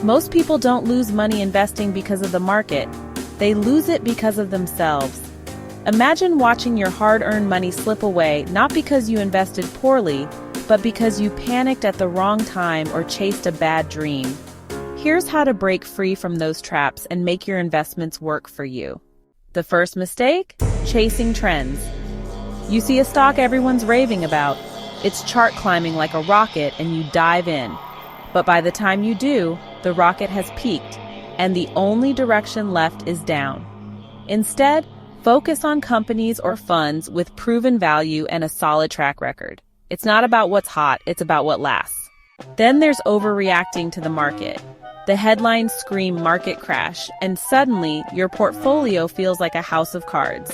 Most people don't lose money investing because of the market. They lose it because of themselves. Imagine watching your hard-earned money slip away, not because you invested poorly, but because you panicked at the wrong time or chased a bad dream. Here's how to break free from those traps and make your investments work for you. The first mistake? Chasing trends. You see a stock everyone's raving about. It's chart climbing like a rocket and you dive in. But by the time you do, the rocket has peaked, and the only direction left is down. Instead, focus on companies or funds with proven value and a solid track record. It's not about what's hot, it's about what lasts. Then there's overreacting to the market. The headlines scream market crash, and suddenly your portfolio feels like a house of cards.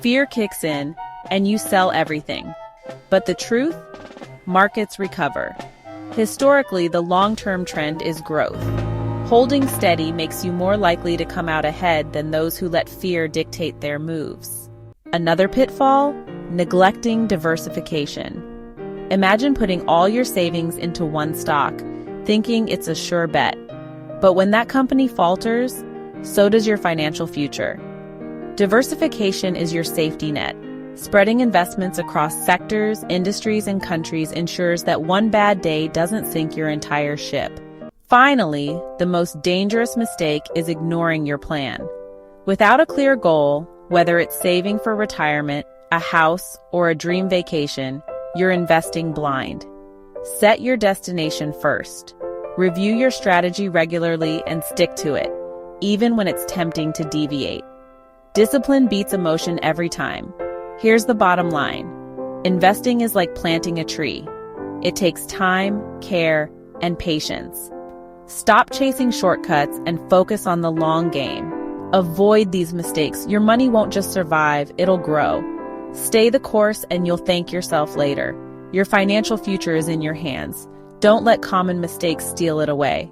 Fear kicks in, and you sell everything. But the truth? Markets recover. Historically, the long-term trend is growth. Holding steady makes you more likely to come out ahead than those who let fear dictate their moves. Another pitfall? Neglecting diversification. Imagine putting all your savings into one stock, thinking it's a sure bet. But when that company falters, so does your financial future. Diversification is your safety net. Spreading investments across sectors, industries, and countries ensures that one bad day doesn't sink your entire ship. Finally, the most dangerous mistake is ignoring your plan. Without a clear goal, whether it's saving for retirement, a house, or a dream vacation, you're investing blind. Set your destination first. Review your strategy regularly and stick to it, even when it's tempting to deviate. Discipline beats emotion every time. Here's the bottom line. Investing is like planting a tree. It takes time, care, and patience. Stop chasing shortcuts and focus on the long game. Avoid these mistakes. Your money won't just survive, it'll grow. Stay the course and you'll thank yourself later. Your financial future is in your hands. Don't let common mistakes steal it away.